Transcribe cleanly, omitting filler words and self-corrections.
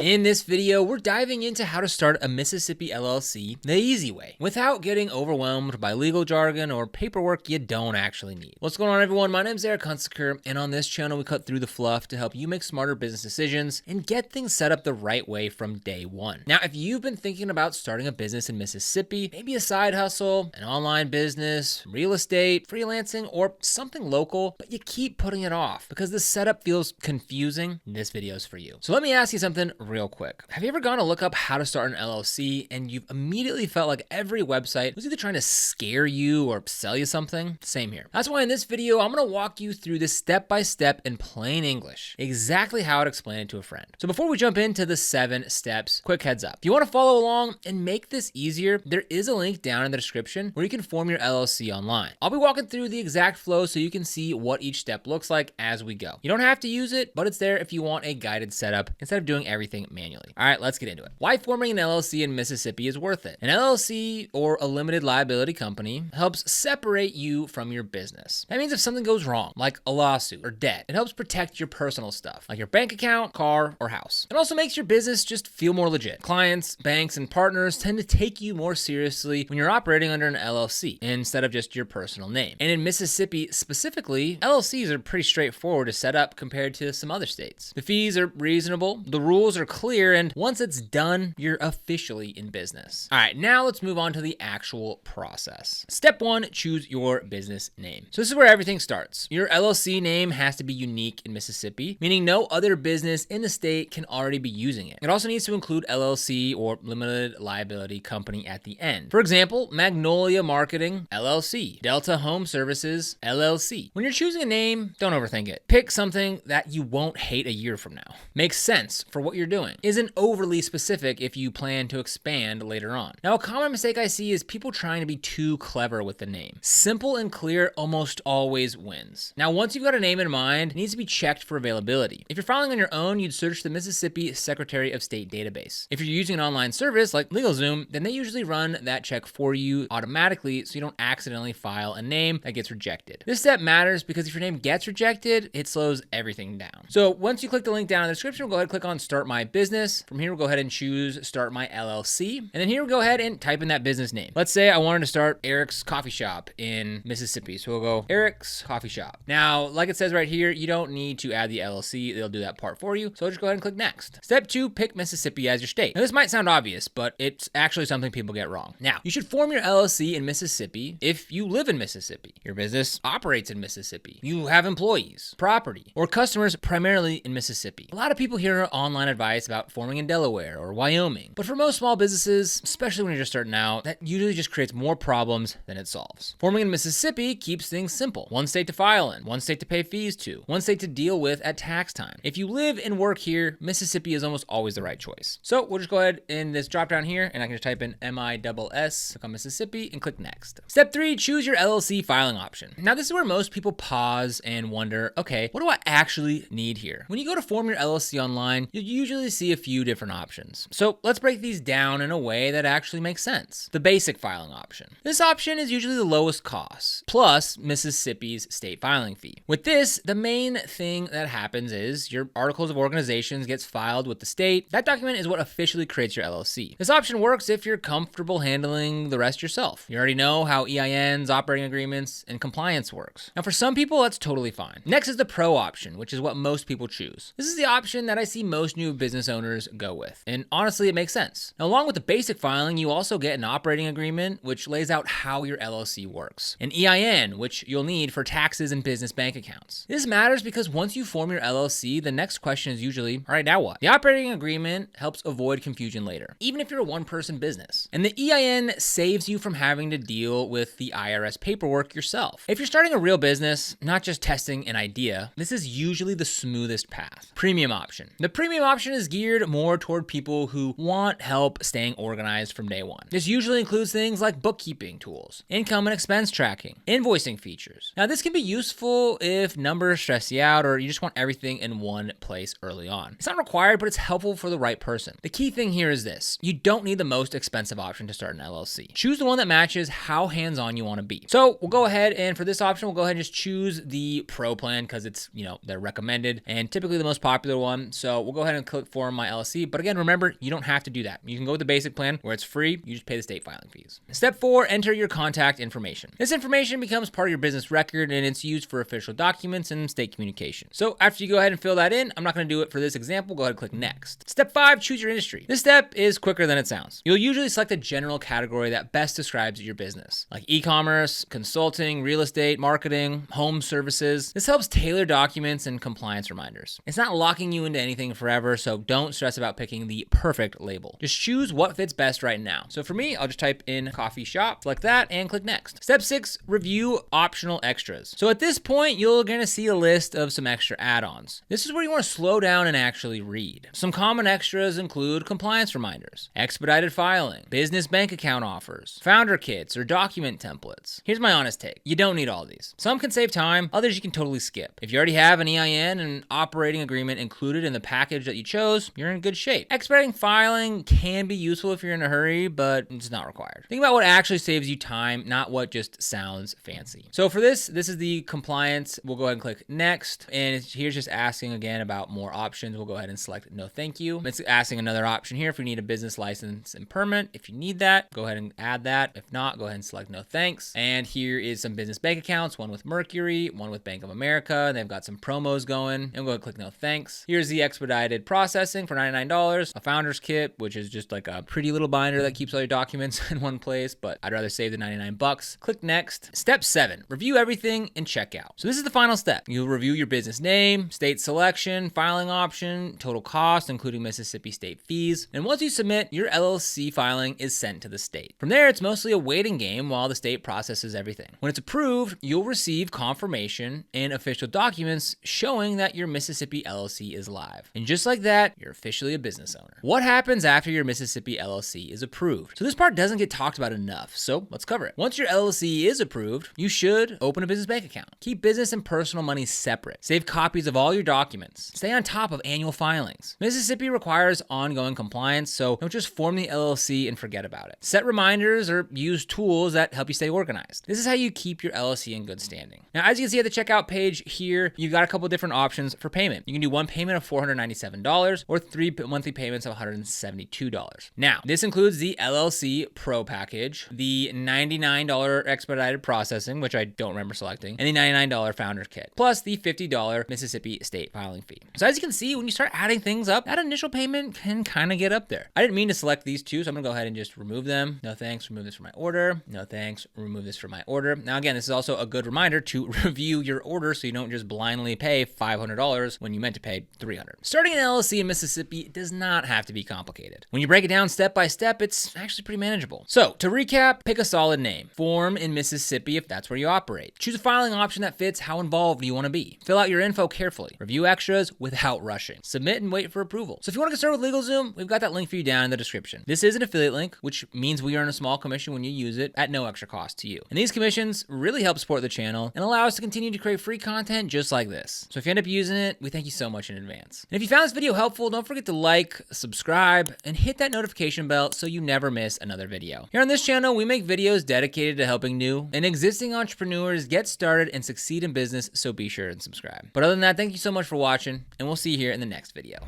In this video, we're diving into how to start a Mississippi LLC the easy way without getting overwhelmed by legal jargon or paperwork you don't actually need. What's going on, everyone? My name's Eric Hunsaker, and on this channel, we cut through the fluff to help you make smarter business decisions and get things set up the right way from day one. Now, if you've been thinking about starting a business in Mississippi, maybe a side hustle, an online business, real estate, freelancing, or something local, but you keep putting it off because the setup feels confusing, this video is for you. So let me ask you something real quick. Have you ever gone to look up how to start an LLC and you've immediately felt like every website was either trying to scare you or sell you something? Same here. That's why in this video, I'm gonna walk you through this step-by-step in plain English, exactly how I'd explain it to a friend. So before we jump into the 7 steps, quick heads up. If you wanna follow along and make this easier, there is a link down in the description where you can form your LLC online. I'll be walking through the exact flow so you can see what each step looks like as we go. You don't have to use it, but it's there if you want a guided setup instead of doing everything manually. All right, let's get into it. Why forming an LLC in Mississippi is worth it. An LLC, or a limited liability company, helps separate you from your business. That means if something goes wrong, like a lawsuit or debt, it helps protect your personal stuff, like your bank account, car, or house. It also makes your business just feel more legit. Clients, banks, and partners tend to take you more seriously when you're operating under an LLC instead of just your personal name. And in Mississippi specifically, LLCs are pretty straightforward to set up compared to some other states. The fees are reasonable, the rules are clear, and once it's done, you're officially in business. All right, now let's move on to the actual process. Step 1, choose your business name. So this is where everything starts. Your LLC name has to be unique in Mississippi, meaning no other business in the state can already be using it. It also needs to include LLC or limited liability company at the end. For example, Magnolia Marketing, LLC, Delta Home Services, LLC. When you're choosing a name, don't overthink it. Pick something that you won't hate a year from now. Makes sense for what you're doing. Isn't overly specific if you plan to expand later on. Now, a common mistake I see is people trying to be too clever with the name. Simple and clear almost always wins. Now, once you've got a name in mind, it needs to be checked for availability. If you're filing on your own, you'd search the Mississippi Secretary of State database. If you're using an online service like LegalZoom, then they usually run that check for you automatically so you don't accidentally file a name that gets rejected. This step matters because if your name gets rejected, it slows everything down. So once you click the link down in the description, we'll go ahead and click on Start My Business. From here, we'll go ahead and choose Start My LLC. And then here we'll go ahead and type in that business name. Let's say I wanted to start Eric's Coffee Shop in Mississippi. So we'll go Eric's Coffee Shop. Now, like it says right here, you don't need to add the LLC. They'll do that part for you. So just go ahead and click Next. Step 2, pick Mississippi as your state. Now, this might sound obvious, but it's actually something people get wrong. Now, you should form your LLC in Mississippi if you live in Mississippi. Your business operates in Mississippi. You have employees, property, or customers primarily in Mississippi. A lot of people hear online advice about forming in Delaware or Wyoming, but for most small businesses, especially when you're just starting out, that usually just creates more problems than it solves. Forming in Mississippi keeps things simple. One state to file in, one state to pay fees to, one state to deal with at tax time. If you live and work here, Mississippi is almost always the right choice. So we'll just go ahead in this drop down here and I can just type in MISS, click on Mississippi and click Next. Step 3, choose your LLC filing option. Now this is where most people pause and wonder, okay, what do I actually need here? When you go to form your LLC online, you'll usually see a few different options. So let's break these down in a way that actually makes sense. The basic filing option. This option is usually the lowest cost, plus Mississippi's state filing fee. With this, the main thing that happens is your articles of organizations gets filed with the state. That document is what officially creates your LLC. This option works if you're comfortable handling the rest yourself. You already know how EINs, operating agreements, and compliance works. Now for some people, that's totally fine. Next is the pro option, which is what most people choose. This is the option that I see most new business owners go with. And honestly, it makes sense. Now, along with the basic filing, you also get an operating agreement, which lays out how your LLC works. An EIN, which you'll need for taxes and business bank accounts. This matters because once you form your LLC, the next question is usually, all right, now what? The operating agreement helps avoid confusion later, even if you're a one-person business. And the EIN saves you from having to deal with the IRS paperwork yourself. If you're starting a real business, not just testing an idea, this is usually the smoothest path. Premium option. The premium option is geared more toward people who want help staying organized from day one. This usually includes things like bookkeeping tools, income and expense tracking, invoicing features. Now, this can be useful if numbers stress you out or you just want everything in one place early on. It's not required, but it's helpful for the right person. The key thing here is this. You don't need the most expensive option to start an LLC. Choose the one that matches how hands-on you want to be. So we'll go ahead and for this option, we'll go ahead and just choose the pro plan because it's, they're recommended and typically the most popular one. So we'll go ahead and click form my LLC. But again, remember, you don't have to do that. You can go with the basic plan where it's free. You just pay the state filing fees. Step 4, enter your contact information. This information becomes part of your business record and it's used for official documents and state communication. So after you go ahead and fill that in, I'm not going to do it for this example. Go ahead and click next. Step 5, choose your industry. This step is quicker than it sounds. You'll usually select a general category that best describes your business, like e-commerce, consulting, real estate, marketing, home services. This helps tailor documents and compliance reminders. It's not locking you into anything forever, so don't stress about picking the perfect label. Just choose what fits best right now. So for me, I'll just type in coffee shop, select that, and click next. Step 6, review optional extras. So at this point, you're going to see a list of some extra add-ons. This is where you want to slow down and actually read. Some common extras include compliance reminders, expedited filing, business bank account offers, founder kits, or document templates. Here's my honest take. You don't need all these. Some can save time, others you can totally skip. If you already have an EIN and an operating agreement included in the package that you chose, you're in good shape. Expediting filing can be useful if you're in a hurry, but it's not required. Think about what actually saves you time, not what just sounds fancy. So for this is the compliance. We'll go ahead and click next. And here's just asking again about more options. We'll go ahead and select no thank you. It's asking another option here if we need a business license and permit. If you need that, go ahead and add that. If not, go ahead and select no thanks. And here is some business bank accounts, one with Mercury, one with Bank of America. They've got some promos going. And we'll go ahead and click no thanks. Here's the expedited processing for $99, a founder's kit, which is just like a pretty little binder that keeps all your documents in one place, but I'd rather save the 99 bucks. Click next. Step 7, review everything and check out. So this is the final step. You'll review your business name, state selection, filing option, total cost, including Mississippi state fees. And once you submit, your LLC filing is sent to the state. From there, it's mostly a waiting game while the state processes everything. When it's approved, you'll receive confirmation and official documents showing that your Mississippi LLC is live. And just like that, you're officially a business owner. What happens after your Mississippi LLC is approved? So this part doesn't get talked about enough, so let's cover it. Once your LLC is approved, you should open a business bank account. Keep business and personal money separate. Save copies of all your documents. Stay on top of annual filings. Mississippi requires ongoing compliance, so don't just form the LLC and forget about it. Set reminders or use tools that help you stay organized. This is how you keep your LLC in good standing. Now, as you can see at the checkout page here, you've got a couple different options for payment. You can do one payment of $497 or 3 monthly payments of $172. Now, this includes the LLC Pro package, the $99 expedited processing, which I don't remember selecting, and the $99 founder kit, plus the $50 Mississippi state filing fee. So as you can see, when you start adding things up, that initial payment can kind of get up there. I didn't mean to select these two, so I'm gonna go ahead and just remove them. No thanks, remove this from my order. No thanks, remove this from my order. Now again, this is also a good reminder to review your order so you don't just blindly pay $500 when you meant to pay $300. Starting an LLC in Mississippi does not have to be complicated. When you break it down step by step, it's actually pretty manageable. So to recap, pick a solid name. Form in Mississippi if that's where you operate. Choose a filing option that fits how involved you want to be. Fill out your info carefully. Review extras without rushing. Submit and wait for approval. So if you want to get started with LegalZoom, we've got that link for you down in the description. This is an affiliate link, which means we earn a small commission when you use it at no extra cost to you. And these commissions really help support the channel and allow us to continue to create free content just like this. So if you end up using it, we thank you so much in advance. And if you found this video helpful, don't forget to like, subscribe, and hit that notification bell so you never miss another video. Here on this channel, we make videos dedicated to helping new and existing entrepreneurs get started and succeed in business, so be sure and subscribe. But other than that, thank you so much for watching, and we'll see you here in the next video.